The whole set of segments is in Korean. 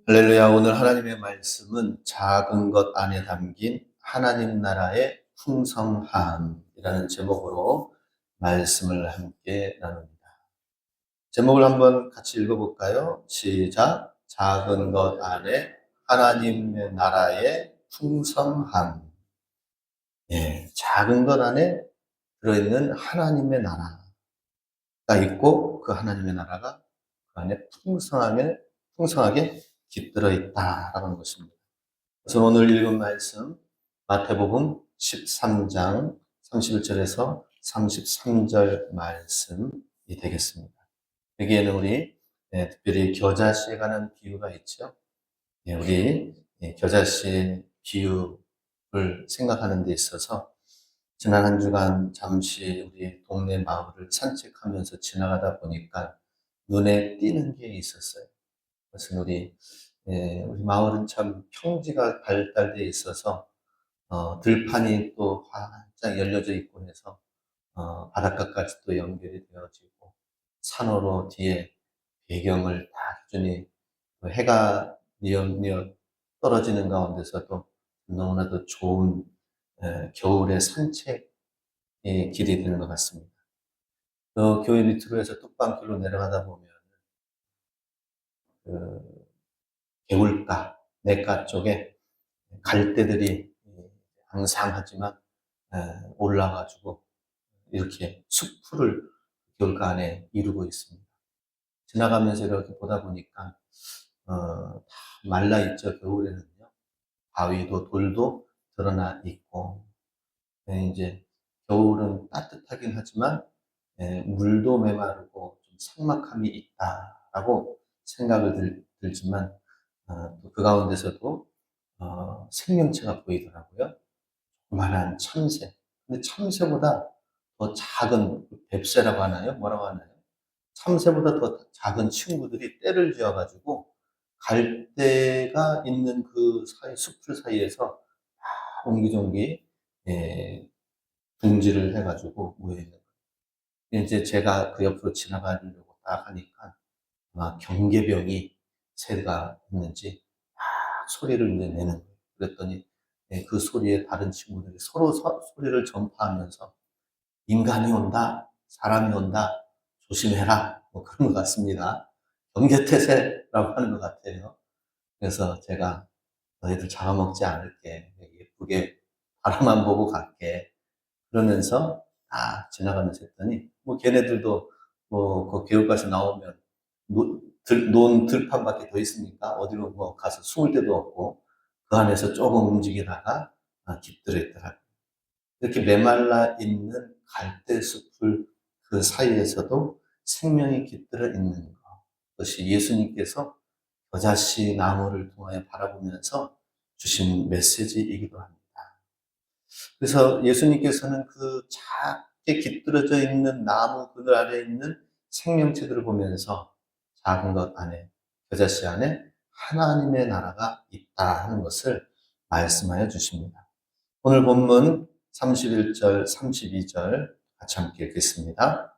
할렐루야. 오늘 하나님의 말씀은 작은 것 안에 담긴 하나님 나라의 풍성함이라는 제목으로 말씀을 함께 나눕니다. 제목을 한번 같이 읽어볼까요? 시작. 작은 것 안에 하나님의 나라의 풍성함. 작은 것 안에 들어있는 하나님의 나라가 있고 그 하나님의 나라가 그 안에 풍성하게 깃들어 있다라는 것입니다. 그래서 오늘 읽은 말씀 마태복음 13장 31절에서 33절 말씀이 되겠습니다. 여기에는 우리 특별히 겨자씨에 관한 비유가 있죠. 우리 겨자씨의 비유를 생각하는 데 있어서 지난 한 주간 잠시 우리 동네 마을을 산책하면서 지나가다 보니까 눈에 띄는 게 있었어요. 그것은 우리 마을은 참 평지가 발달되어 있어서 들판이 또 활짝 열려져 있고 해서 바닷가까지 또 연결이 되어지고 산으로 뒤에 배경을 다 기준히 해가 뉘엿뉘엿 떨어지는 가운데서도 너무나도 좋은 겨울의 산책의 길이 되는 것 같습니다. 교회 밑으로 해서 뚝방길로 내려가다 보면 그 개울가, 냇가 쪽에 갈대들이 앙상하지만 올라가지고 이렇게 숲을 겨울가 안에 이루고 있습니다. 지나가면서 이렇게 보다 보니까 다 말라있죠. 겨울에는요. 바위도 돌도 드러나 있고 이제 겨울은 따뜻하긴 하지만 물도 메마르고 좀 삭막함이 있다라고 생각을 들지만 또 그 가운데서도 생명체가 보이더라고요. 조그만한 참새. 근데 참새보다 더 작은 뱁새라고 하나요? 뭐라고 하나요? 참새보다 더 작은 친구들이 떼를 지어가지고 갈대가 있는 그 사이, 숲을 사이에서 옹기종기 예, 둥지를 해가지고 모여있는 거예요. 이제 제가 그 옆으로 지나가려고 딱 하니까 아마 경계병이 새가 있는지 소리를 이제 내는 거예요. 그랬더니 그 소리에 다른 친구들이 서로 소리를 전파하면서 인간이 온다, 사람이 온다, 조심해라, 뭐 그런 것 같습니다. 경계태세라고 하는 것 같아요. 그래서 제가 너희들 잡아먹지 않을게, 예쁘게 바라만 보고 갈게. 그러면서 지나가면서 했더니 뭐 걔네들도 뭐 그 개울가에서 나오면 논 들판밖에 더 있습니까? 어디로 뭐 가서 숨을 데도 없고 그 안에서 조금 움직이다가 깃들어 있더라고요. 이렇게 메말라 있는 갈대숲을 그 사이에서도 생명이 깃들어 있는 것. 그것이 예수님께서 겨자씨 나무를 통하여 바라보면서 주신 메시지이기도 합니다. 그래서 예수님께서는 그 작게 깃들어져 있는 나무 그늘 아래에 있는 생명체들을 보면서 작은 것 안에, 겨자씨 안에 하나님의 나라가 있다 하는 것을 말씀하여 주십니다. 오늘 본문 31절, 32절 같이 함께 읽겠습니다.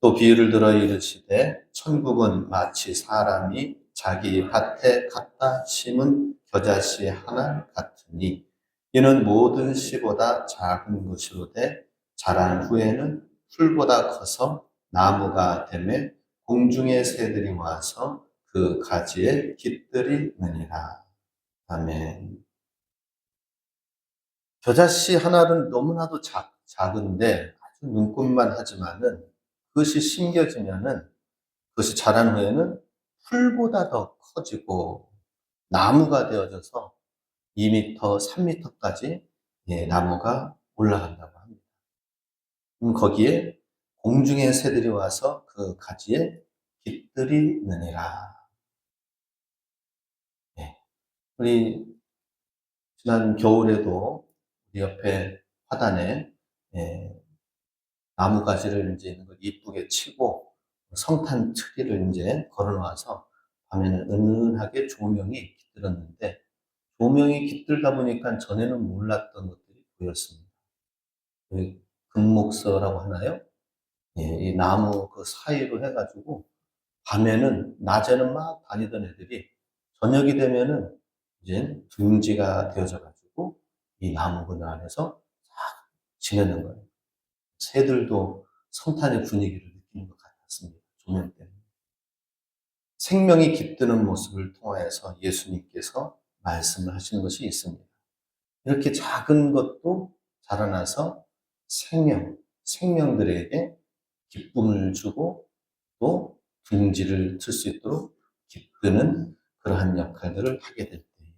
또 비유를 들어 이르시되 천국은 마치 사람이 자기 밭에 갖다 심은 겨자씨 하나 같으니 이는 모든 씨보다 작은 것이로되 자란 후에는 풀보다 커서 나무가 되매 공중의 새들이 와서 그 가지에 깃들이느니라. 아멘. 겨자씨 하나는 너무나도 작은데 아주 눈꽃만 하지만은 그것이 심겨지면은 그것이 자란 후에는 풀보다 더 커지고 나무가 되어져서 2m, 3m까지 나무가 올라간다고 합니다. 거기에 공중의 새들이 와서 그 가지에 깃들이느니라. 예. 우리 지난 겨울에도 우리 옆에 화단에 예, 나무 가지를 이제 있는 걸 이쁘게 치고 성탄 트리를 이제 걸어놔서 밤에는 은은하게 조명이 깃들었는데 조명이 깃들다 보니까 전에는 몰랐던 것들이 보였습니다. 금목서라고 하나요? 이 나무 그 사이로 해가지고 밤에는 낮에는 막 다니던 애들이 저녁이 되면은 이제 둥지가 되어져 가지고 이 나무 그늘 안에서 싹 지내는 거예요. 새들도 성탄의 분위기를 느끼는 것 같았습니다. 조명 때문에. 생명이 깃드는 모습을 통하여서 예수님께서 말씀을 하시는 것이 있습니다. 이렇게 작은 것도 자라나서 생명들에게 기쁨을 주고 또 둥지를 틀 수 있도록 깃드는 그러한 역할들을 하게 될 때,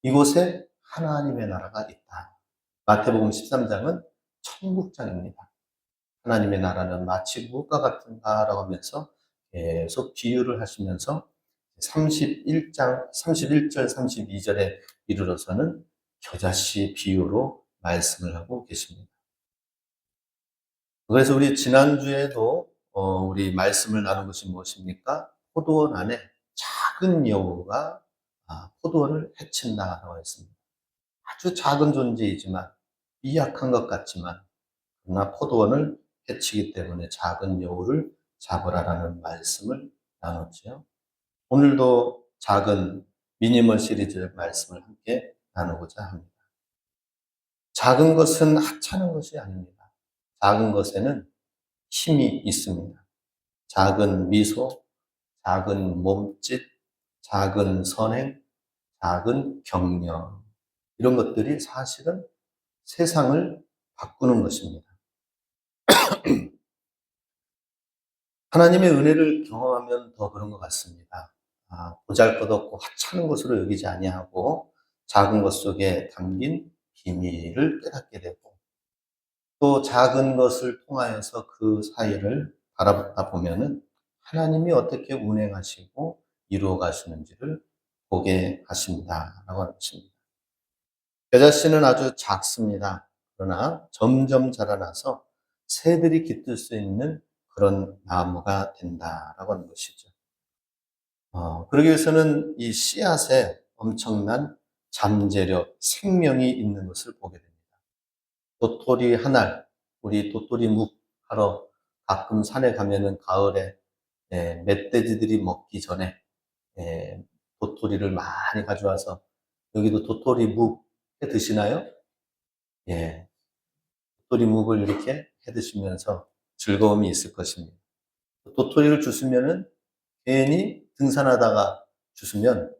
이곳에 하나님의 나라가 있다. 마태복음 13장은 천국장입니다. 하나님의 나라는 마치 무엇과 같은가라고 하면서 계속 비유를 하시면서 31절, 32절에 이르러서는 겨자씨 비유로 말씀을 하고 계십니다. 그래서 우리 지난주에도 우리 말씀을 나눈 것이 무엇입니까? 포도원 안에 작은 여우가 포도원을 해친다라고 했습니다. 아주 작은 존재이지만 미약한 것 같지만 그러나 포도원을 해치기 때문에 작은 여우를 잡으라라는 말씀을 나눴지요. 오늘도 작은 미니멀 시리즈의 말씀을 함께 나누고자 합니다. 작은 것은 하찮은 것이 아닙니다. 작은 것에는 힘이 있습니다. 작은 미소, 작은 몸짓, 작은 선행, 작은 격려, 이런 것들이 사실은 세상을 바꾸는 것입니다. 하나님의 은혜를 경험하면 더 그런 것 같습니다. 보잘것없고 하찮은 것으로 여기지 아니하고 작은 것 속에 담긴 비밀을 깨닫게 되고, 또 작은 것을 통하여서 그 사이를 바라보다 보면은 하나님이 어떻게 운행하시고 이루어 가시는지를 보게 하신다라고 하는 것입니다. 겨자씨는 아주 작습니다. 그러나 점점 자라나서 새들이 깃들 수 있는 그런 나무가 된다라고 하는 것이죠. 그러기 위해서는 이 씨앗에 엄청난 잠재력, 생명이 있는 것을 보게 됩니다. 도토리 한 알, 우리 도토리 묵 하러 가끔 산에 가면은 가을에 멧돼지들이 먹기 전에 도토리를 많이 가져와서, 여기도 도토리 묵 해 드시나요? 예, 도토리 묵을 이렇게 해 드시면서 즐거움이 있을 것입니다. 도토리를 주시면은 괜히 등산하다가 주시면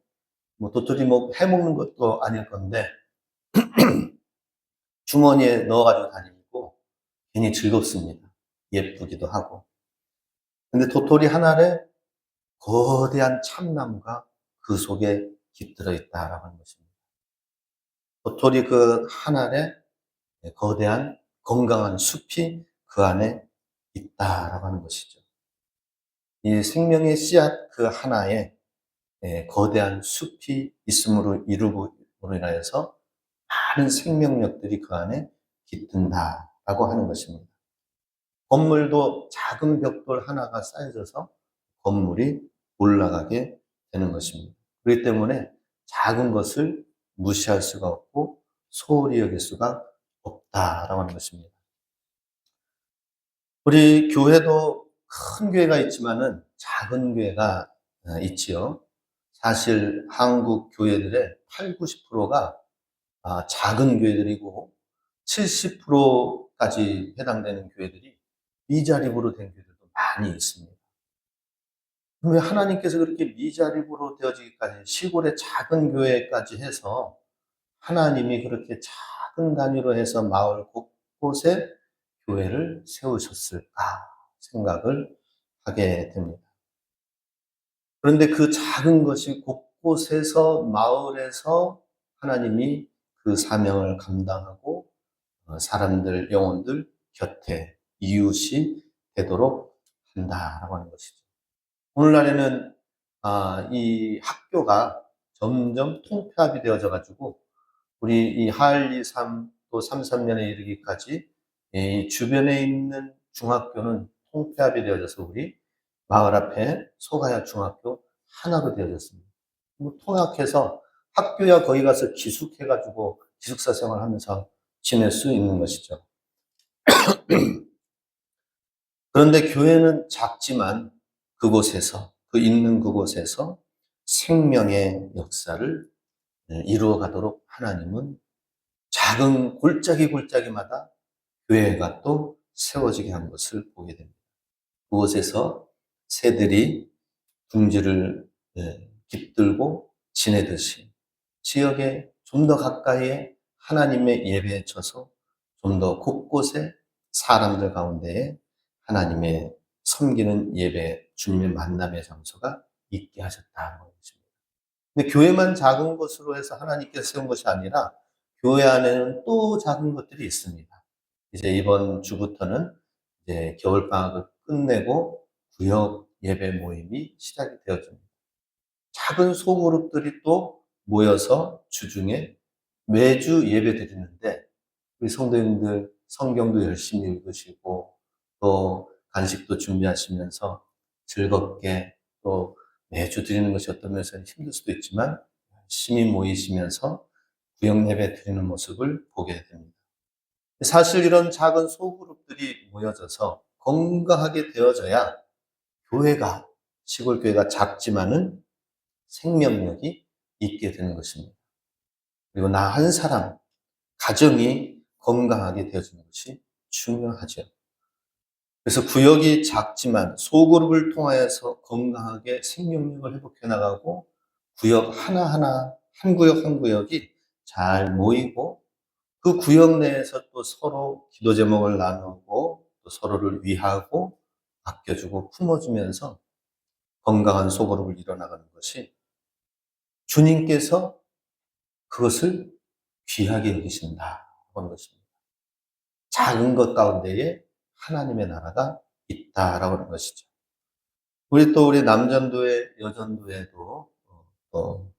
뭐 도토리 해 먹는 것도 아닐 건데 주머니에 넣어 가지고 다니고 괜히 즐겁습니다. 예쁘기도 하고. 근데 도토리 한 알에 거대한 참나무가 그 속에 깃들어 있다라고 하는 것입니다. 도토리 그 한 알에 거대한 건강한 숲이 그 안에 있다라고 하는 것이죠. 이 생명의 씨앗 그 하나에 거대한 숲이 있음으로 인하여서 많은 생명력들이 그 안에 깃든다라고 하는 것입니다. 건물도 작은 벽돌 하나가 쌓여져서 건물이 올라가게 되는 것입니다. 그렇기 때문에 작은 것을 무시할 수가 없고 소홀히 여길 수가 없다라고 하는 것입니다. 우리 교회도 큰 교회가 있지만은 작은 교회가 있지요. 사실 한국 교회들의 8, 90%가 작은 교회들이고 70%까지 해당되는 교회들이 미자립으로 된 교회들도 많이 있습니다. 왜 하나님께서 그렇게 미자립으로 되어지기까지 시골의 작은 교회까지 해서 하나님이 그렇게 작은 단위로 해서 마을 곳곳에 교회를 세우셨을까 생각을 하게 됩니다. 그런데 그 작은 것이 곳곳에서 마을에서 하나님이 그 사명을 감당하고 사람들, 영혼들 곁에 이웃이 되도록 한다라고 하는 것이죠. 오늘날에는 이 학교가 점점 통폐합이 되어져 가지고 우리 이 하을 2, 3, 또 3, 3년에 이르기까지 이 주변에 있는 중학교는 통폐합이 되어져서 우리 마을 앞에 소가야 중학교 하나로 되어졌습니다. 통합해서 학교야 거기 가서 기숙해 가지고 기숙사 생활하면서 지낼 수 있는 것이죠. 그런데 교회는 작지만 그곳에서, 그 있는 그곳에서 생명의 역사를 이루어 가도록 하나님은 작은 골짜기마다 교회가 또 세워지게 한 것을 보게 됩니다. 그곳에서 새들이 둥지를 깃들고 지내듯이 지역에 좀 더 가까이에 하나님의 예배에 쳐서 좀 더 곳곳에 사람들 가운데에 하나님의 섬기는 예배, 주님의 만남의 장소가 있게 하셨다는 것입니다. 근데 교회만 작은 것으로 해서 하나님께서 세운 것이 아니라 교회 안에는 또 작은 것들이 있습니다. 이제 이번 주부터는 이제 겨울방학을 끝내고 구역 예배 모임이 시작이 되어집니다. 작은 소그룹들이 또 모여서 주중에 매주 예배 드리는데 우리 성도님들 성경도 열심히 읽으시고 또 간식도 준비하시면서 즐겁게 또 매주 드리는 것이 어떤 면에서는 힘들 수도 있지만 열심히 모이시면서 구역 예배 드리는 모습을 보게 됩니다. 사실 이런 작은 소그룹들이 모여져서 건강하게 되어져야 교회가, 시골 교회가 작지만은 생명력이 있게 되는 것입니다. 그리고 나 한 사람, 가정이 건강하게 되어지는 것이 중요하죠. 그래서 구역이 작지만 소그룹을 통하여서 건강하게 생명력을 회복해 나가고 구역 하나하나, 한 구역 한 구역이 잘 모이고 그 구역 내에서 또 서로 기도 제목을 나누고 또 서로를 위하고 아껴주고 품어주면서 건강한 소그룹을 이뤄나가는 것이 주님께서 그것을 귀하게 여기신다 하는 것입니다. 작은 것 가운데에 하나님의 나라가 있다라고 하는 것이죠. 우리 남전도회, 여전도회도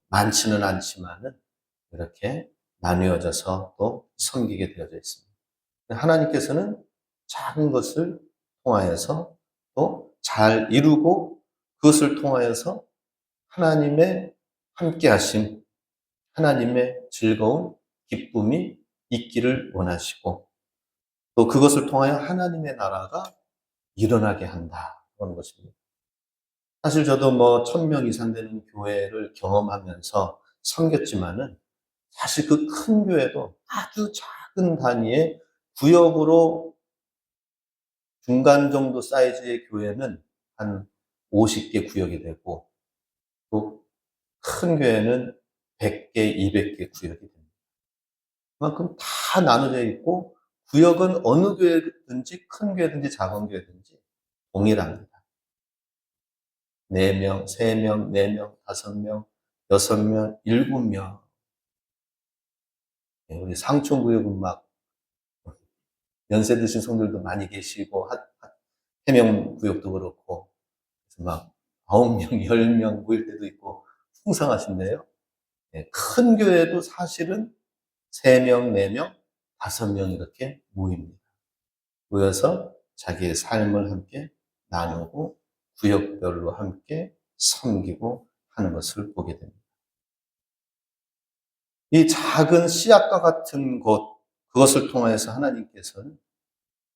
많지는 않지만은 이렇게 나누어져서 또 섬기게 되어져 있습니다. 하나님께서는 작은 것을 통하여서 또 잘 이루고 그것을 통하여서 하나님의 함께 하심, 하나님의 즐거운 기쁨이 있기를 원하시고 또 그것을 통하여 하나님의 나라가 일어나게 한다는 것입니다. 사실 저도 1000명 이상 되는 교회를 경험하면서 섬겼지만은 사실 그 큰 교회도 아주 작은 단위의 구역으로 중간 정도 사이즈의 교회는 한 50개 구역이 되고 또 큰 교회는 100개, 200개 구역이 됩니다. 그만큼 다 나눠져 있고 구역은 어느 교회든지 큰 교회든지 작은 교회든지 동일합니다. 4명, 3명, 4명, 5명, 6명, 7명. 우리 상촌구역은 막 연세 드신 성들도 많이 계시고 해명 구역도 그렇고 막 9명, 10명 모일 때도 있고 풍성하신데요. 큰 교회도 사실은 3명, 4명, 5명 이렇게 모입니다. 모여서 자기의 삶을 함께 나누고 구역별로 함께 섬기고 하는 것을 보게 됩니다. 이 작은 씨앗과 같은 곳, 그것을 통해서 하나님께서는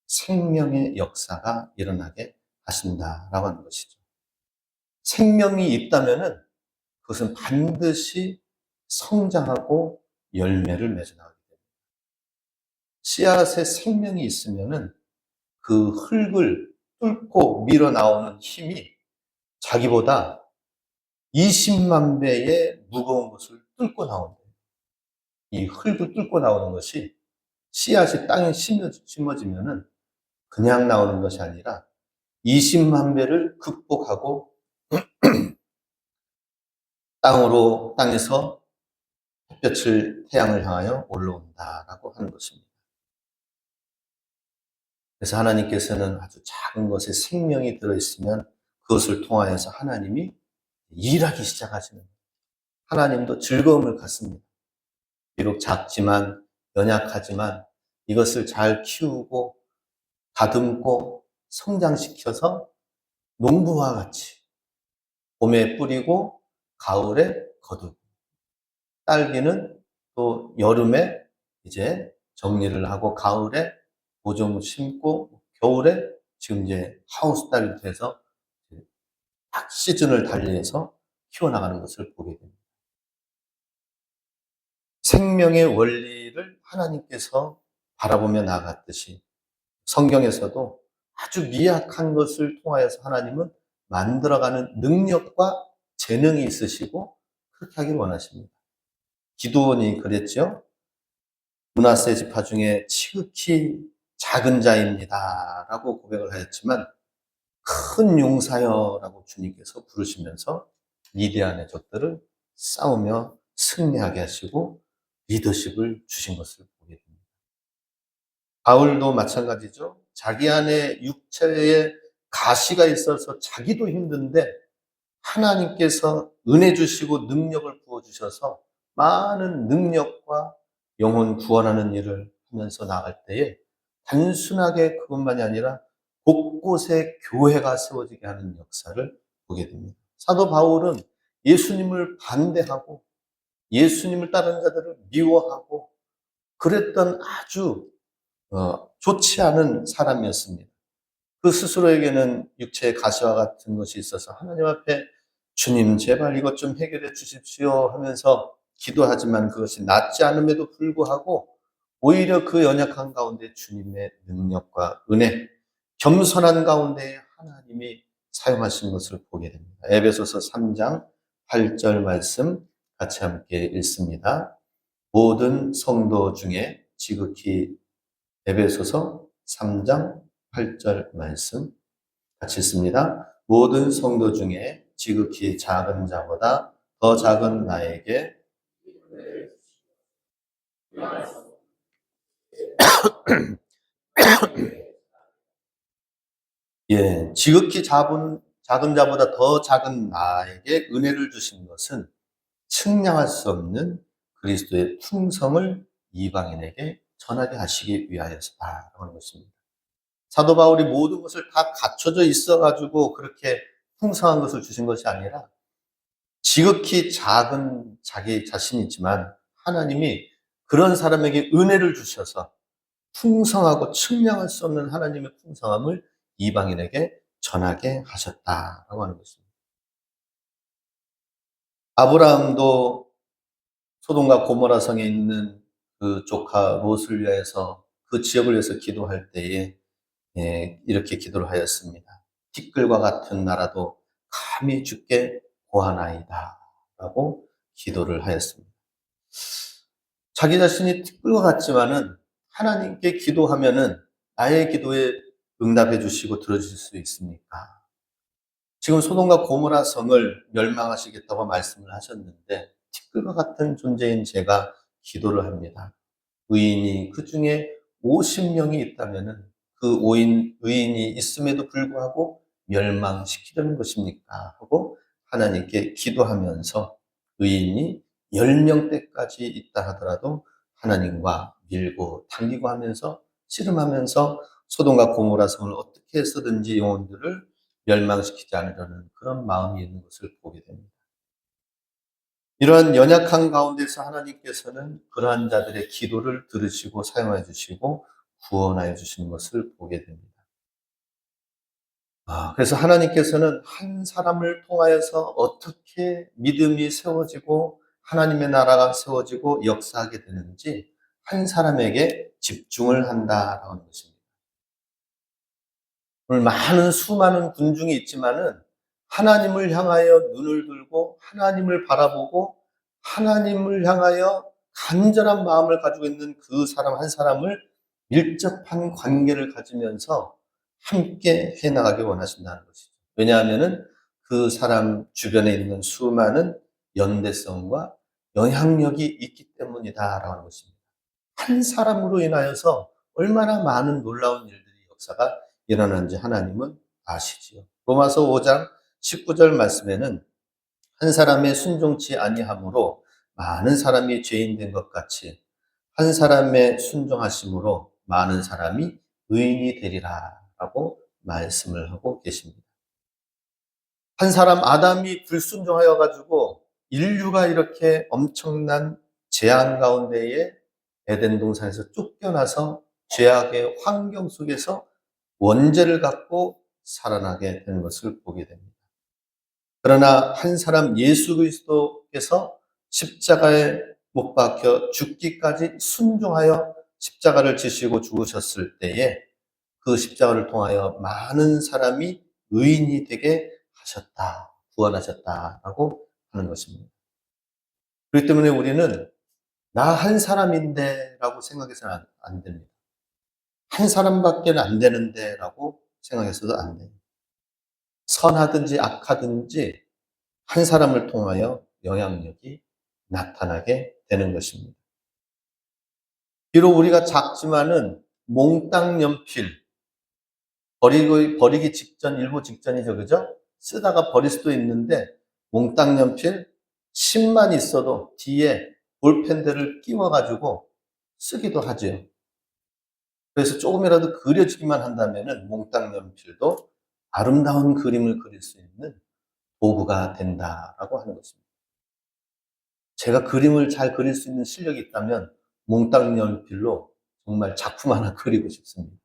생명의 역사가 일어나게 하신다라고 하는 것이죠. 생명이 있다면은 그것은 반드시 성장하고 열매를 맺어나가게 됩니다. 씨앗에 생명이 있으면은 그 흙을 뚫고 밀어 나오는 힘이 자기보다 20만 배의 무거운 것을 뚫고 나온다. 이 흙을 뚫고 나오는 것이 씨앗이 땅에 심어지면은 그냥 나오는 것이 아니라 20만 배를 극복하고 땅에서 태양을 향하여 올라온다라고 하는 것입니다. 그래서 하나님께서는 아주 작은 것에 생명이 들어있으면 그것을 통하여서 하나님이 일하기 시작하시는 거예요. 하나님도 즐거움을 갖습니다. 비록 작지만 연약하지만 이것을 잘 키우고 다듬고 성장시켜서 농부와 같이 봄에 뿌리고 가을에 거두고 딸기는 또 여름에 이제 정리를 하고 가을에 모종을 심고 겨울에 지금 이제 하우스 딸기 돼서 딱 시즌을 달리해서 키워나가는 것을 보게 됩니다. 생명의 원리를 하나님께서 바라보며 나아갔듯이 성경에서도 아주 미약한 것을 통하여서 하나님은 만들어가는 능력과 재능이 있으시고 그렇게 하길 원하십니다. 기드온이 그랬죠. 므낫세 지파 중에 지극히 작은 자입니다 라고 고백을 하였지만 큰 용사여라고 주님께서 부르시면서 미디안의 적들을 싸우며 승리하게 하시고 리더십을 주신 것을 보게 됩니다. 바울도 마찬가지죠. 자기 안에 육체에 가시가 있어서 자기도 힘든데 하나님께서 은혜 주시고 능력을 부어주셔서 많은 능력과 영혼 구원하는 일을 하면서 나갈 때에 단순하게 그것만이 아니라 곳곳에 교회가 세워지게 하는 역사를 보게 됩니다. 사도 바울은 예수님을 반대하고 예수님을 따르는 자들을 미워하고 그랬던 아주 좋지 않은 사람이었습니다. 그 스스로에게는 육체의 가시와 같은 것이 있어서 하나님 앞에 주님 제발 이것 좀 해결해 주십시오 하면서 기도하지만 그것이 낫지 않음에도 불구하고 오히려 그 연약한 가운데 주님의 능력과 은혜, 겸손한 가운데 하나님이 사용하신 것을 보게 됩니다. 에베소서 3장 8절 말씀 같이 함께 읽습니다. 모든 성도 중에 지극히 에베소서 3장 8절 말씀 같이 읽습니다. 모든 성도 중에 지극히 작은 자보다 더 작은 나에게 지극히 작은 자보다 더 작은 나에게 은혜를 주신 것은 측량할 수 없는 그리스도의 충성을 이방인에게 전하게 하시기 위하여서다라고 하는 것입니다. 사도 바울이 모든 것을 다 갖춰져 있어가지고 그렇게 풍성한 것을 주신 것이 아니라 지극히 작은 자기 자신이지만 하나님이 그런 사람에게 은혜를 주셔서 풍성하고 측량할 수 없는 하나님의 풍성함을 이방인에게 전하게 하셨다라고 하는 것입니다. 아브라함도 소돔과 고모라 성에 있는 그 조카 롯을 위해서 그 지역을 위해서 기도할 때에 이렇게 기도를 하였습니다. 티끌과 같은 나라도 감히 주께 고하나이다 라고 기도를 하였습니다. 자기 자신이 티끌과 같지만은 하나님께 기도하면은 나의 기도에 응답해 주시고 들어주실 수 있습니까? 지금 소돔과 고모라 성을 멸망하시겠다고 말씀을 하셨는데 티끌과 같은 존재인 제가 기도를 합니다. 의인이 그 중에 50명이 있다면은 그 의인이 있음에도 불구하고 멸망시키려는 것입니까? 하고 하나님께 기도하면서 의인이 10명대까지 있다 하더라도 하나님과 밀고 당기고 하면서 씨름하면서 소돔과 고모라 성을 어떻게 해서든지 영혼들을 멸망시키지 않으려는 그런 마음이 있는 것을 보게 됩니다. 이러한 연약한 가운데서 하나님께서는 그러한 자들의 기도를 들으시고 사용해 주시고 구원하여 주시는 것을 보게 됩니다. 그래서 하나님께서는 한 사람을 통하여서 어떻게 믿음이 세워지고 하나님의 나라가 세워지고 역사하게 되는지 한 사람에게 집중을 한다라고 하는 것입니다. 오늘 수많은 군중이 있지만은 하나님을 향하여 눈을 들고 하나님을 바라보고 하나님을 향하여 간절한 마음을 가지고 있는 그 사람 한 사람을 밀접한 관계를 가지면서 함께 해나가기 원하신다는 것이죠. 왜냐하면은 그 사람 주변에 있는 수많은 연대성과 영향력이 있기 때문이다라고 하는 것입니다. 한 사람으로 인하여서 얼마나 많은 놀라운 일들이 역사가 일어나는지 하나님은 아시지요. 로마서 5장 19절 말씀에는 한 사람의 순종치 아니함으로 많은 사람이 죄인 된 것 같이 한 사람의 순종하심으로 많은 사람이 의인이 되리라 라고 말씀을 하고 계십니다. 한 사람 아담이 불순종하여 가지고 인류가 이렇게 엄청난 재앙 가운데에 에덴 동산에서 쫓겨나서 죄악의 환경 속에서 원죄를 갖고 살아나게 되는 것을 보게 됩니다. 그러나 한 사람 예수 그리스도께서 십자가에 못 박혀 죽기까지 순종하여 십자가를 지시고 죽으셨을 때에 그 십자가를 통하여 많은 사람이 의인이 되게 하셨다, 구원하셨다라고 하는 것입니다. 그렇기 때문에 우리는 나 한 사람인데라고 생각해서는 안 됩니다. 한 사람밖에는 안 되는데라고 생각해서도 안 돼요. 선하든지 악하든지 한 사람을 통하여 영향력이 나타나게 되는 것입니다. 비록 우리가 작지만은 몽땅 연필, 버리기 직전, 일부 직전이죠. 그죠? 쓰다가 버릴 수도 있는데, 몽땅 연필 10만 있어도 뒤에 볼펜들을 끼워가지고 쓰기도 하죠. 그래서 조금이라도 그려지기만 한다면은 몽땅 연필도 아름다운 그림을 그릴 수 있는 도구가 된다라고 하는 것입니다. 제가 그림을 잘 그릴 수 있는 실력이 있다면 몽땅 연필로 정말 작품 하나 그리고 싶습니다.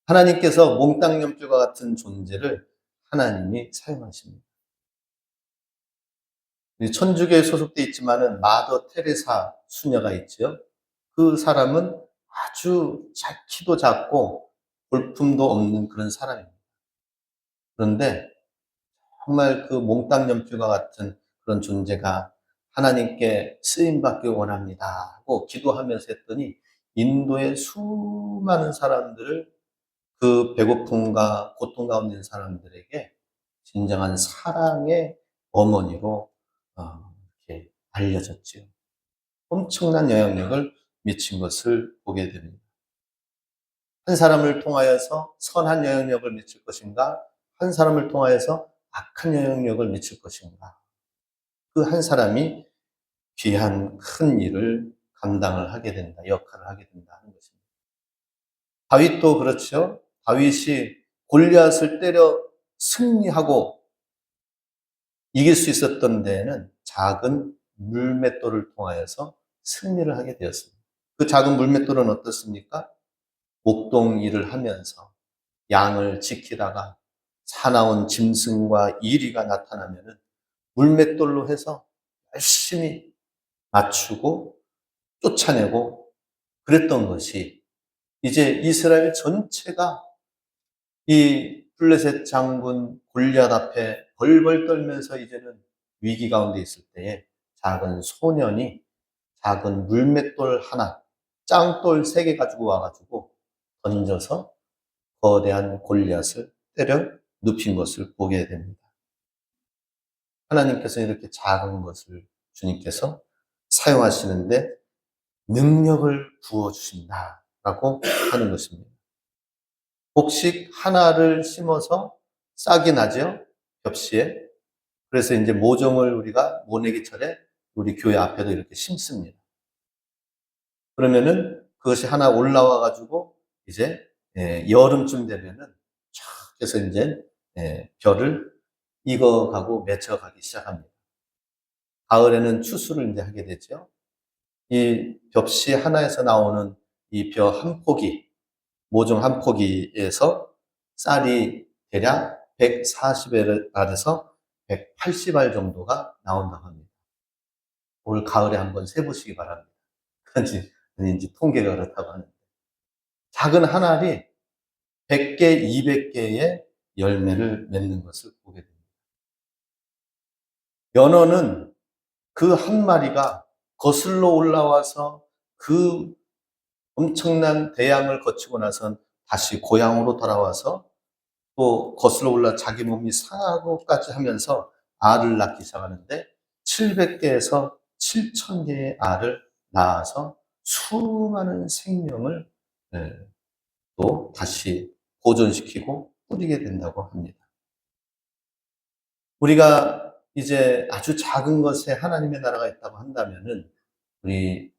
하나님께서 몽땅 연필과 같은 존재를 하나님이 사용하십니다. 천주교에 소속돼 있지만은 마더 테레사 수녀가 있죠. 그 사람은 아주 키도 작고 볼품도 없는 그런 사람입니다. 그런데 정말 그 몽땅 연필과 같은 그런 존재가 하나님께 쓰임받기 원합니다 하고 기도하면서 했더니 인도의 수많은 사람들을 그 배고픔과 고통 가운데 있는 사람들에게 진정한 사랑의 어머니로 이렇게 알려졌지요. 엄청난 영향력을 미친 것을 보게 됩니다. 한 사람을 통하여서 선한 영향력을 미칠 것인가? 한 사람을 통하여서 악한 영향력을 미칠 것인가? 그 한 사람이 귀한 큰 일을 감당을 하게 된다, 역할을 하게 된다 하는 것입니다. 다윗도 그렇죠. 다윗이 골리앗을 때려 승리하고 이길 수 있었던 데에는 작은 물맷돌을 통하여서 승리를 하게 되었습니다. 그 작은 물맷돌은 어떻습니까? 목동 일을 하면서 양을 지키다가 사나운 짐승과 이리가 나타나면은 물맷돌로 해서 열심히 맞추고 쫓아내고 그랬던 것이 이제 이스라엘 전체가 이 블레셋 장군 골리앗 앞에 벌벌 떨면서 이제는 위기 가운데 있을 때에 작은 소년이 작은 물맷돌 하나, 짱돌 3개 가지고 와가지고 던져서 거대한 골리앗을 때려 눕힌 것을 보게 됩니다. 하나님께서 이렇게 작은 것을 주님께서 사용하시는데 능력을 부어주신다라고 하는 것입니다. 곡식 하나를 심어서 싹이 나죠? 벽시에. 그래서 이제 모종을 우리가 모내기철에 우리 교회 앞에도 이렇게 심습니다. 그러면은 그것이 하나 올라와 가지고 이제 여름쯤 되면은 쫙 해서 이제 벼를 익어가고 맺혀가기 시작합니다. 가을에는 추수를 이제 하게 되죠. 이 벽시 하나에서 나오는 이 벼 한 포기, 모종 한 포기에서 쌀이 대략 140알에서 180알 정도가 나온다고 합니다. 올 가을에 한번 세보시기 바랍니다. 그런지 아닌지 통계가 그렇다고 하는데. 작은 한 알이 100개, 200개의 열매를 맺는 것을 보게 됩니다. 연어는 그 한 마리가 거슬러 올라와서 그 엄청난 대양을 거치고 나선 다시 고향으로 돌아와서 또 거슬러 올라 자기 몸이 상하고까지 하면서 알을 낳기 시작하는데 700개에서 7,000개의 알을 낳아서 수많은 생명을 또 다시 보존시키고 꾸리게 된다고 합니다. 우리가 이제 아주 작은 것에 하나님의 나라가 있다고 한다면은 우리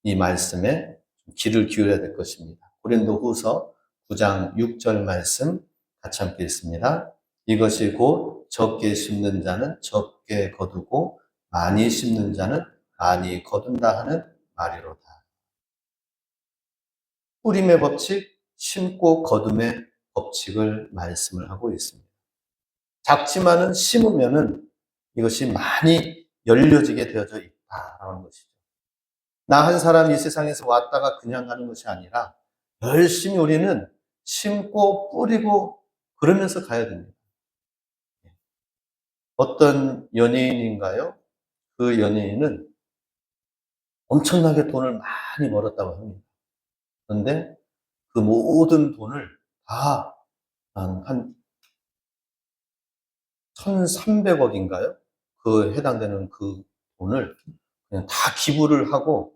이 말씀에 귀를 기울여야 될 것입니다. 고린도후서 9장 6절 말씀 같이 함께 읽습니다. 이것이 곧 적게 심는 자는 적게 거두고 많이 심는 자는 많이 거둔다 하는 말이로다. 뿌림의 법칙, 심고 거둠의 법칙을 말씀을 하고 있습니다. 작지만은 심으면은 이것이 많이 열려지게 되어져 있다라는 것이죠. 나 한 사람이 이 세상에서 왔다가 그냥 가는 것이 아니라 열심히 우리는 심고 뿌리고 그러면서 가야 됩니다. 어떤 연예인인가요? 그 연예인은 엄청나게 돈을 많이 벌었다고 합니다. 그런데 그 모든 돈을 다 한 1,300억인가요? 그 해당되는 그 돈을 그냥 다 기부를 하고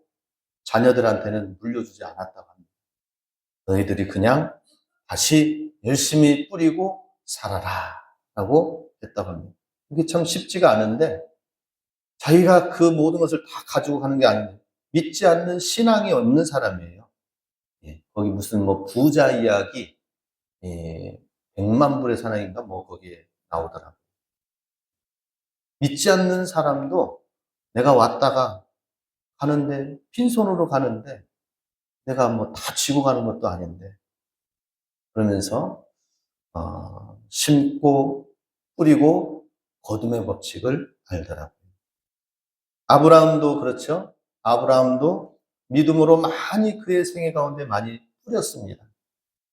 자녀들한테는 물려주지 않았다고 합니다. 너희들이 그냥 다시 열심히 뿌리고 살아라 라고 했다고 합니다. 이게 참 쉽지가 않은데 자기가 그 모든 것을 다 가지고 가는 게 아니에요. 믿지 않는 신앙이 없는 사람이에요. 예, 거기 무슨 뭐 부자 이야기, 예, 100만 불의 사나이인가 뭐 거기에 나오더라고요. 믿지 않는 사람도 내가 왔다가 가는데, 빈손으로 가는데 내가 뭐 다 쥐고 가는 것도 아닌데 그러면서 심고 뿌리고 거둠의 법칙을 알더라고요. 아브라함도 그렇죠. 아브라함도 믿음으로 많이 그의 생애 가운데 많이 뿌렸습니다.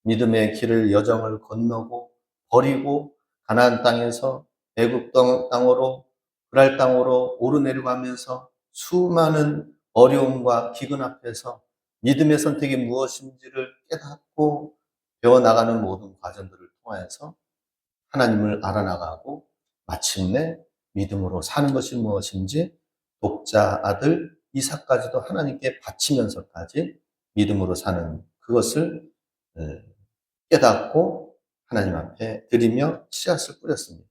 믿음의 길을 여정을 건너고 버리고 가나안 땅에서 애굽 땅으로 그랄 땅으로 오르내려가면서 수많은 어려움과 기근 앞에서 믿음의 선택이 무엇인지를 깨닫고 배워나가는 모든 과정들을 통하여서 하나님을 알아나가고 마침내 믿음으로 사는 것이 무엇인지 독자 아들 이삭까지도 하나님께 바치면서까지 믿음으로 사는 그것을 깨닫고 하나님 앞에 드리며 씨앗을 뿌렸습니다.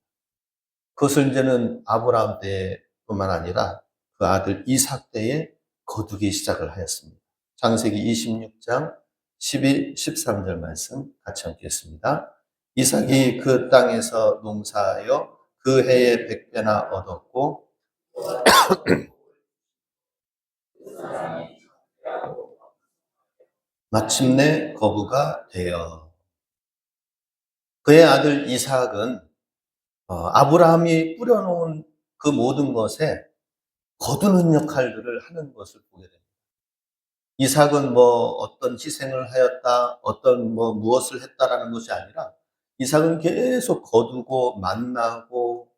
그것을 이제는 아브라함 때뿐만 아니라 그 아들 이삭 때에 거두기 시작을 하였습니다. 창세기 26장 12, 13절 말씀 같이 읽겠습니다. 이삭이 그 땅에서 농사하여 그 해에 100배나 얻었고 마침내 거부가 되어 그의 아들 이삭은 아브라함이 뿌려놓은 그 모든 것에 거두는 역할들을 하는 것을 보게 됩니다. 이삭은 뭐 어떤 희생을 하였다, 어떤 뭐 무엇을 했다라는 것이 아니라 이삭은 계속 거두고 만나고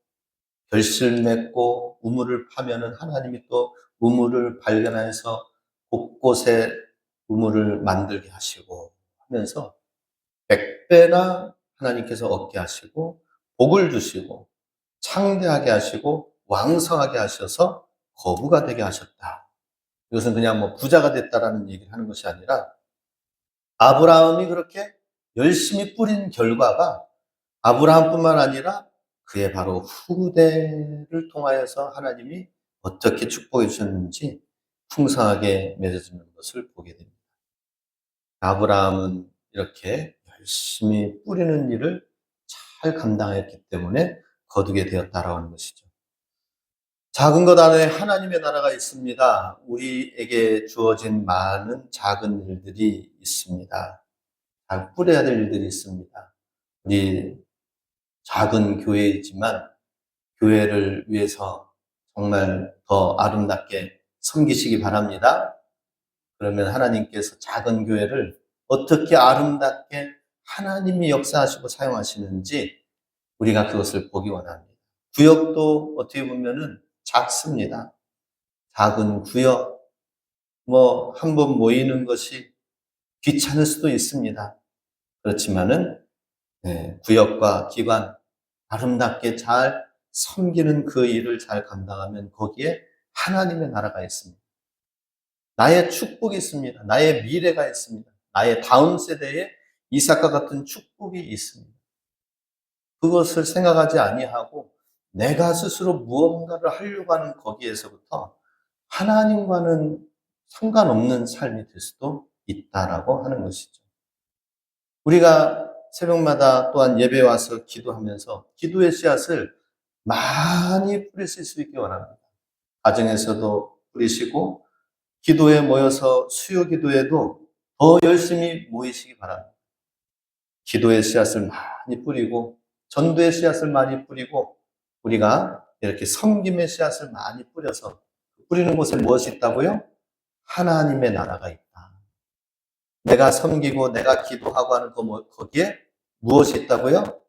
결실 맺고 우물을 파면은 하나님이 또 우물을 발견해서 곳곳에 우물을 만들게 하시고 하면서 100배나 하나님께서 얻게 하시고 복을 주시고 창대하게 하시고 왕성하게 하셔서 거부가 되게 하셨다. 이것은 그냥 뭐 부자가 됐다라는 얘기를 하는 것이 아니라 아브라함이 그렇게 열심히 뿌린 결과가 아브라함뿐만 아니라 그의 바로 후대를 통하여서 하나님이 어떻게 축복해 주셨는지 풍성하게 맺어지는 것을 보게 됩니다. 아브라함은 이렇게 열심히 뿌리는 일을 잘 감당했기 때문에 거두게 되었다라고 하는 것이죠. 작은 것 안에 하나님의 나라가 있습니다. 우리에게 주어진 많은 작은 일들이 있습니다. 잘 뿌려야 될 일들이 있습니다. 우리 작은 교회이지만 교회를 위해서 정말 더 아름답게 섬기시기 바랍니다. 그러면 하나님께서 작은 교회를 어떻게 아름답게 하나님이 역사하시고 사용하시는지 우리가 그것을 보기 원합니다. 구역도 어떻게 보면은 작습니다. 작은 구역, 뭐 한 번 모이는 것이 귀찮을 수도 있습니다. 그렇지만은 구역과 기관 아름답게 잘 섬기는 그 일을 잘 감당하면 거기에 하나님의 나라가 있습니다. 나의 축복이 있습니다. 나의 미래가 있습니다. 나의 다음 세대에 이삭과 같은 축복이 있습니다. 그것을 생각하지 아니하고 내가 스스로 무언가를 하려고 하는 거기에서부터 하나님과는 상관없는 삶이 될 수도 있다라고 하는 것이죠. 우리가 새벽마다 또한 예배에 와서 기도하면서 기도의 씨앗을 많이 뿌리실 수 있기 원합니다. 가정에서도 뿌리시고 기도에 모여서 수요 기도에도 더 열심히 모이시기 바랍니다. 기도의 씨앗을 많이 뿌리고 전도의 씨앗을 많이 뿌리고 우리가 이렇게 섬김의 씨앗을 많이 뿌려서 뿌리는 곳에 무엇이 있다고요? 하나님의 나라가 있다. 내가 섬기고 내가 기도하고 하는 거기에 무엇이 있다고요?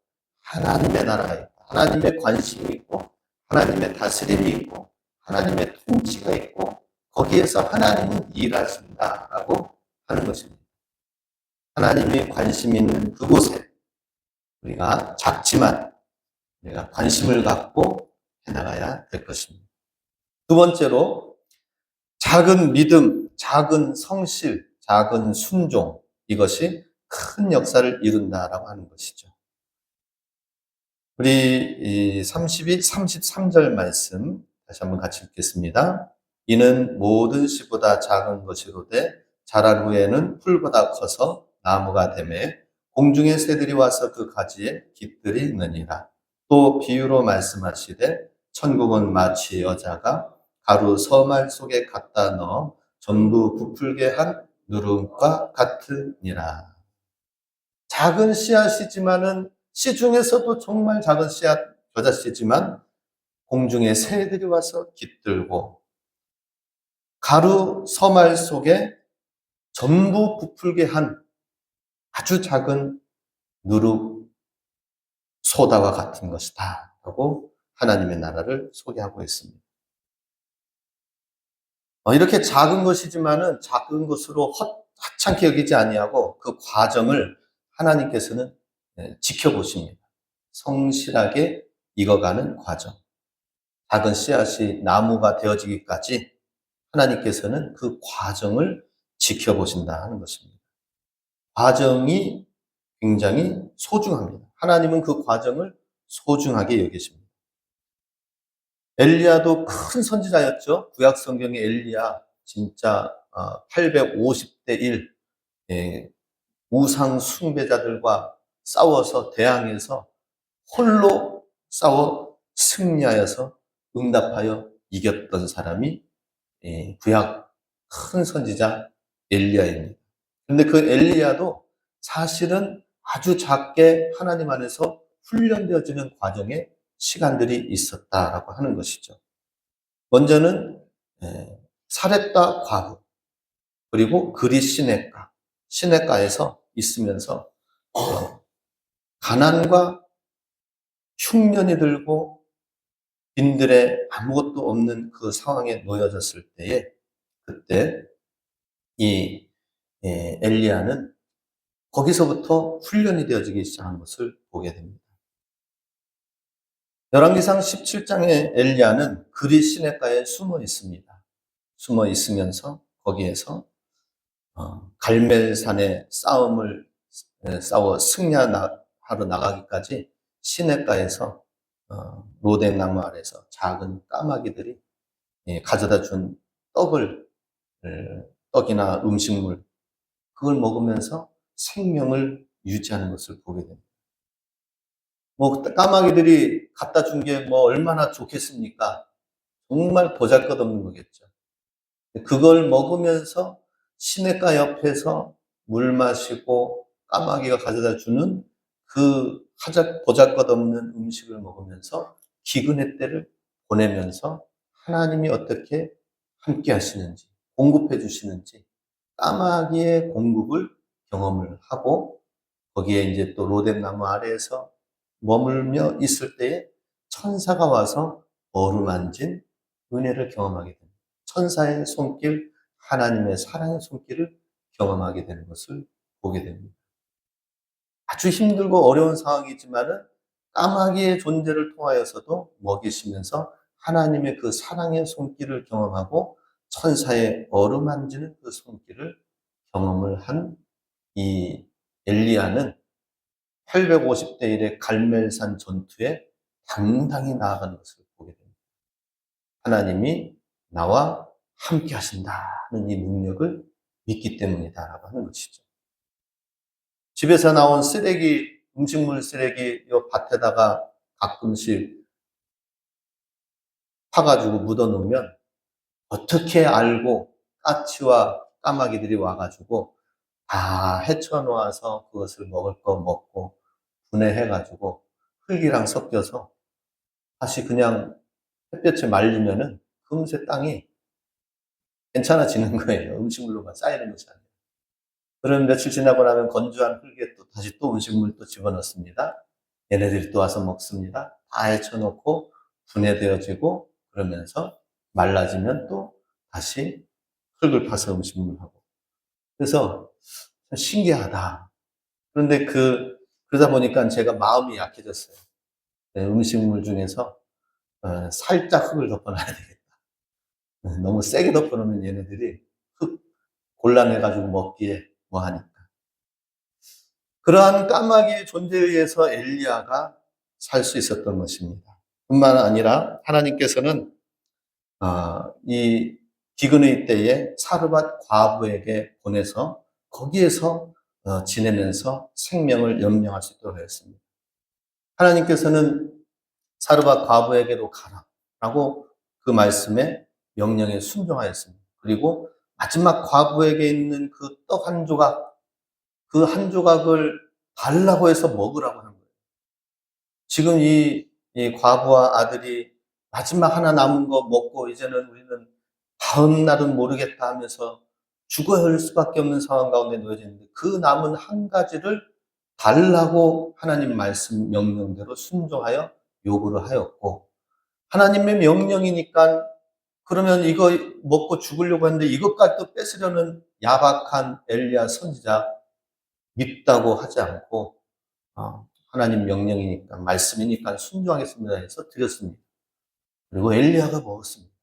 하나님의 나라가 있다. 하나님의 관심이 있고 하나님의 다스림이 있고 하나님의 통치가 있고 거기에서 하나님은 일하신다라고 하는 것입니다. 하나님이 관심 있는 그곳에 우리가 작지만 우리가 관심을 갖고 해나가야 될 것입니다. 두 번째로 작은 믿음, 작은 성실, 작은 순종, 이것이 큰 역사를 이룬다라고 하는 것이죠. 우리 33절 말씀 다시 한번 같이 읽겠습니다. 이는 모든 씨보다 작은 것이로되 자란 후에는 풀보다 커서 나무가 되매 공중의 새들이 와서 그 가지에 깃들이 있느니라. 또 비유로 말씀하시되 천국은 마치 여자가 가루 서말 속에 갖다 넣어 전부 부풀게 한 누름과 같으니라. 작은 씨앗이지만은 씨 중에서도 정말 작은 씨앗 겨자씨지만 공중에 새들이 와서 깃들고 가루 서말 속에 전부 부풀게 한 아주 작은 누룩 소다와 같은 것이다 라고 하나님의 나라를 소개하고 있습니다. 이렇게 작은 것이지만은 작은 것으로 하찮게 여기지 아니하고 그 과정을 하나님께서는 지켜보십니다. 성실하게 익어가는 과정. 작은 씨앗이 나무가 되어지기까지 하나님께서는 그 과정을 지켜보신다 하는 것입니다. 과정이 굉장히 소중합니다. 하나님은 그 과정을 소중하게 여기십니다. 엘리야도 큰 선지자였죠. 구약 성경의 엘리야 진짜 850대 1 우상 숭배자들과 싸워서 대항해서 홀로 싸워 승리하여서 응답하여 이겼던 사람이 구약 큰 선지자 엘리야입니다. 그런데 그 엘리야도 사실은 아주 작게 하나님 안에서 훈련되어지는 과정에 시간들이 있었다라고 하는 것이죠. 먼저는 사렙다 과부, 그리고 그리 시냇가에서 있으면서 가난과 흉년이 들고 빈들에 아무것도 없는 그 상황에 놓여졌을 때에 그때 이 엘리야는 거기서부터 훈련이 되어지기 시작한 것을 보게 됩니다. 열왕기상 17장의 엘리야는 그리 시냇가에 숨어 있습니다. 숨어 있으면서 거기에서 갈멜산의 싸워 승리하러 나가기까지 시냇가에서 로뎀나무 아래서 작은 까마귀들이 가져다 준 떡이나 음식물, 그걸 먹으면서 생명을 유지하는 것을 보게 됩니다. 까마귀들이 갖다 준 게 얼마나 좋겠습니까? 정말 보잘것없는 거겠죠. 그걸 먹으면서 시냇가 옆에서 물 마시고 까마귀가 가져다 주는 그 보잘것없는 음식을 먹으면서 기근의 때를 보내면서 하나님이 어떻게 함께 하시는지, 공급해 주시는지 까마귀의 공급을 경험을 하고 거기에 이제 또 로뎀나무 아래에서 머물며 있을 때에 천사가 와서 어루만진 은혜를 경험하게 됩니다. 천사의 손길, 하나님의 사랑의 손길을 경험하게 되는 것을 보게 됩니다. 아주 힘들고 어려운 상황이지만은 까마귀의 존재를 통하여서도 먹이시면서 하나님의 그 사랑의 손길을 경험하고 천사의 어루만지는 그 손길을 경험을 한 이 엘리야는 850대 1의 갈멜산 전투에 당당히 나아가는 것을 보게 됩니다. 하나님이 나와 함께 하신다는 이 능력을 믿기 때문이다라고 하는 것이죠. 집에서 나온 쓰레기, 음식물 쓰레기 이 밭에다가 가끔씩 파가지고 묻어놓으면 어떻게 알고 까치와 까마귀들이 와가지고 다 헤쳐놓아서 그것을 먹을 거 먹고 분해해가지고 흙이랑 섞여서 다시 그냥 햇볕에 말리면은 금세 땅이 괜찮아지는 거예요. 음식물로만 쌓이는 것이 아니라. 그럼 며칠 지나고 나면 건조한 흙에 또 다시 또 음식물 또 집어넣습니다. 얘네들이 또 와서 먹습니다. 다 헤쳐놓고 분해되어지고 그러면서 말라지면 또 다시 흙을 파서 음식물을 하고. 그래서 참 신기하다. 그런데 그러다 보니까 제가 마음이 약해졌어요. 네, 음식물 중에서 살짝 흙을 덮어놔야 되겠다. 너무 세게 덮어놓으면 얘네들이 흙 골라내가지고 먹기에 뭐하니까. 그러한 까마귀의 존재에 의해서 엘리야가 살 수 있었던 것입니다. 뿐만 아니라 하나님께서는 이 기근의 때에 사르밧 과부에게 보내서 거기에서 지내면서 생명을 연명할 수 있도록 하였습니다. 하나님께서는 사르밧 과부에게도 가라라고 그 말씀에 명령에 순종하였습니다. 그리고 마지막 과부에게 있는 그 떡 한 조각, 그 한 조각을 달라고 해서 먹으라고 하는 거예요. 지금 이 과부와 아들이 마지막 하나 남은 거 먹고 이제는 우리는 다음 날은 모르겠다 하면서 죽어야 할 수밖에 없는 상황 가운데 놓여져 있는데 그 남은 한 가지를 달라고 하나님 말씀 명령대로 순종하여 요구를 하였고 하나님의 명령이니까 그러면 이거 먹고 죽으려고 했는데 이것까지 또 뺏으려는 야박한 엘리야 선지자 밉다고 하지 않고 하나님 명령이니까 말씀이니까 순종하겠습니다 해서 드렸습니다. 그리고 엘리야가 먹었습니다.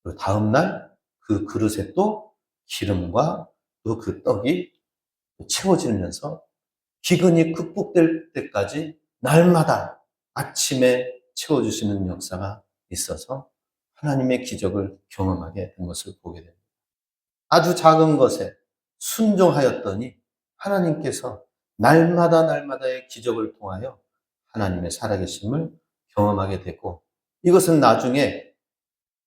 그리고 다음 날 그 그릇에 또 기름과 또 그 떡이 채워지면서 기근이 극복될 때까지 날마다 아침에 채워주시는 역사가 있어서 하나님의 기적을 경험하게 된 것을 보게 됩니다. 아주 작은 것에 순종하였더니 하나님께서 날마다의 기적을 통하여 하나님의 살아계심을 경험하게 되고 이것은 나중에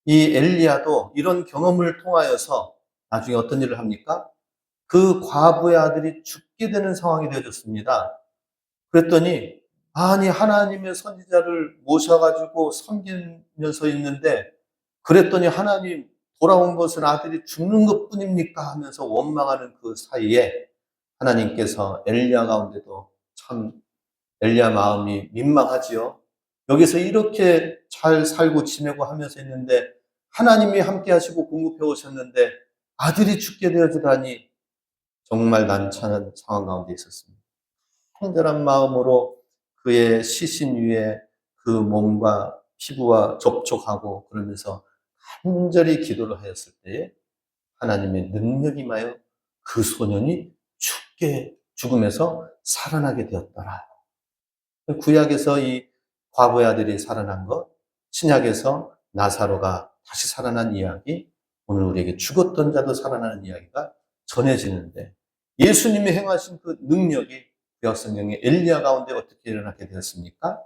이 엘리야도 이런 경험을 통하여서 나중에 어떤 일을 합니까? 그 과부의 아들이 죽게 되는 상황이 되어졌습니다. 그랬더니 아니 하나님의 선지자를 모셔가지고 섬기면서 있는데 그랬더니 하나님 돌아온 것은 아들이 죽는 것뿐입니까? 하면서 원망하는 그 사이에 하나님께서 엘리야 가운데도 참 엘리야 마음이 민망하지요. 여기서 이렇게 잘 살고 지내고 하면서 있는데 하나님이 함께 하시고 공급해 오셨는데 아들이 죽게 되어지다니 정말 난처한 상황 가운데 있었습니다. 간절한 마음으로 그의 시신 위에 그 몸과 피부와 접촉하고 그러면서 간절히 기도를 하였을 때에 하나님의 능력이 임하여 그 소년이 죽음에서 살아나게 되었더라. 구약에서 이 과부의 아들이 살아난 것, 신약에서 나사로가 다시 살아난 이야기, 오늘 우리에게 죽었던 자도 살아나는 이야기가 전해지는데 예수님이 행하신 그 능력이 구약 성경의 엘리야 가운데 어떻게 일어나게 되었습니까?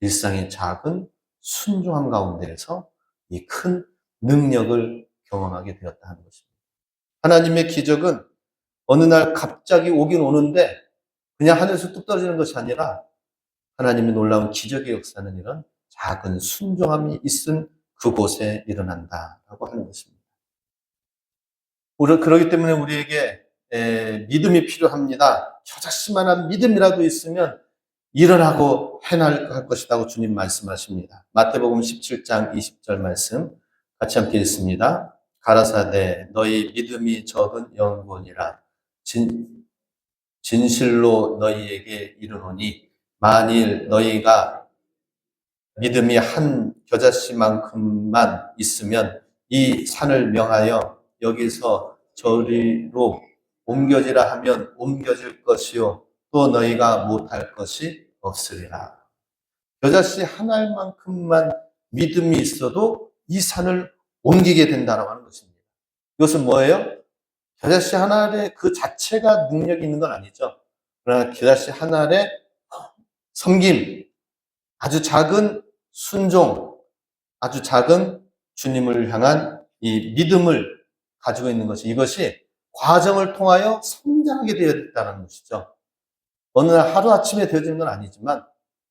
일상의 작은 순종함 가운데에서 이 큰 능력을 경험하게 되었다 하는 것입니다. 하나님의 기적은 어느 날 갑자기 오긴 오는데 그냥 하늘에서 뚝 떨어지는 것이 아니라 하나님의 놀라운 기적의 역사는 이런 작은 순종함이 있은 그곳에 일어난다라고 하는 것입니다. 그렇기 때문에 우리에게 믿음이 필요합니다. 겨자씨만한 믿음이라도 있으면 일어나고 해날 것이라고 주님 말씀하십니다. 마태복음 17장 20절 말씀 같이 함께 읽습니다. 가라사대 너희 믿음이 적은 영혼이라 진실로 너희에게 이르노니 만일 너희가 믿음이 한 겨자씨만큼만 있으면 이 산을 명하여 여기서 저리로 옮겨지라 하면 옮겨질 것이요 또 너희가 못할 것이 없으리라. 겨자씨 한 알만큼만 믿음이 있어도 이 산을 옮기게 된다고 하는 것입니다. 이것은 뭐예요? 겨자씨 한 알의 그 자체가 능력이 있는 건 아니죠. 그러나 겨자씨 한 알의 섬김, 아주 작은 순종, 아주 작은 주님을 향한 이 믿음을 가지고 있는 것이 이것이 과정을 통하여 성장하게 되어 있다는 것이죠. 어느 날 하루아침에 되어지는 건 아니지만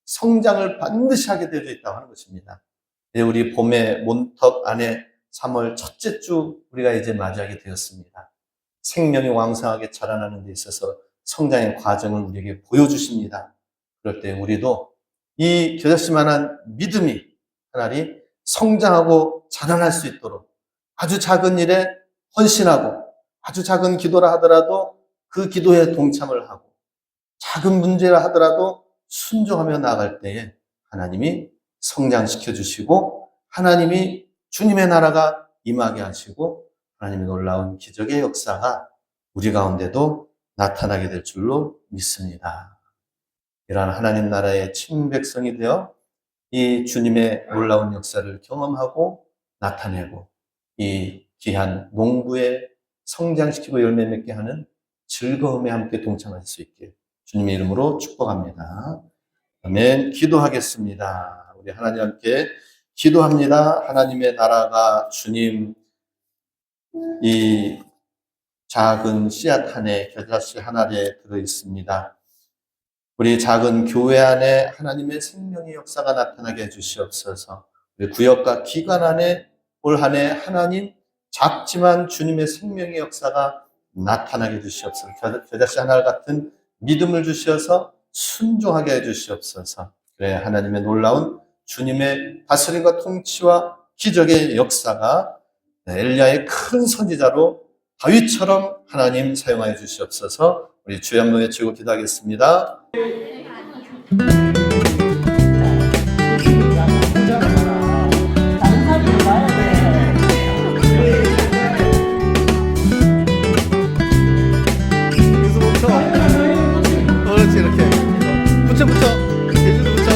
성장을 반드시 하게 되어 있다고 하는 것입니다. 우리 봄의 문턱 안에 3월 첫째 주 우리가 이제 맞이하게 되었습니다. 생명이 왕성하게 자라나는 데 있어서 성장의 과정을 우리에게 보여주십니다. 그럴 때 우리도 이 겨자씨만한 믿음이 하나님 성장하고 자라날 수 있도록 아주 작은 일에 헌신하고 아주 작은 기도라 하더라도 그 기도에 동참을 하고 작은 문제라 하더라도 순종하며 나아갈 때에 하나님이 성장시켜 주시고 하나님이 주님의 나라가 임하게 하시고 하나님의 놀라운 기적의 역사가 우리 가운데도 나타나게 될 줄로 믿습니다. 이러한 하나님 나라의 친백성이 되어 이 주님의 놀라운 역사를 경험하고 나타내고 이 귀한 농부에 성장시키고 열매 맺게 하는 즐거움에 함께 동참할 수 있게 주님의 이름으로 축복합니다. 아멘. 기도하겠습니다. 우리 하나님 함께 기도합니다. 하나님의 나라가 주님 이 작은 씨앗 안에 겨자씨 하나에 들어있습니다. 우리 작은 교회 안에 하나님의 생명의 역사가 나타나게 해주시옵소서. 우리 구역과 기관 안에 올 한 해 하나님 작지만 주님의 생명의 역사가 나타나게 해주시옵소서. 겨자씨 하나 같은 믿음을 주셔서 순종하게 해주시옵소서. 그래 하나님의 놀라운 주님의 다스림과 통치와 기적의 역사가 엘리야의 큰 선지자로 다윗처럼 하나님 사용하여 주시옵소서. 우리 주여 한번 외치고 기도하겠습니다. 그렇지 이렇게 붙여 예수도 붙여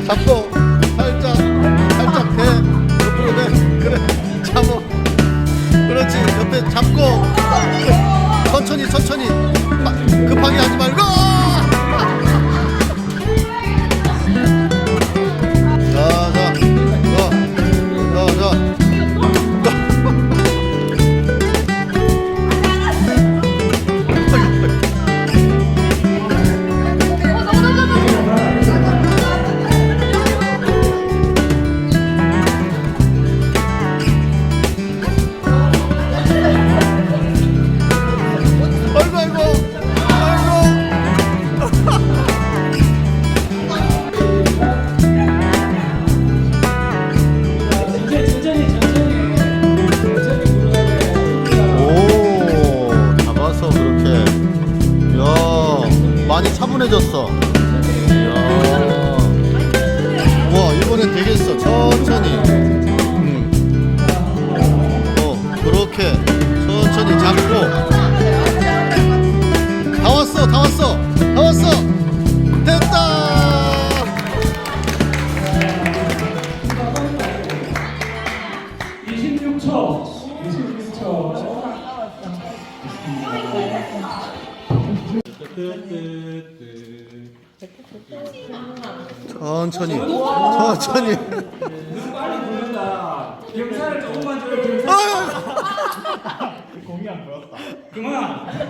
잡고 살짝 대 옆으로 대 그래 잡어 그렇지 옆에 잡고 천천히 급하게 하지 말고 자 많이 차분해졌어. 이야. 와, 이번엔 되겠어. 천천히. 그렇게 천천히 잡고. 다 왔어. 됐다. 천천히. 빨리 부른다. 경찰을 조금만 줘요. 공이 안 보였다. 그만.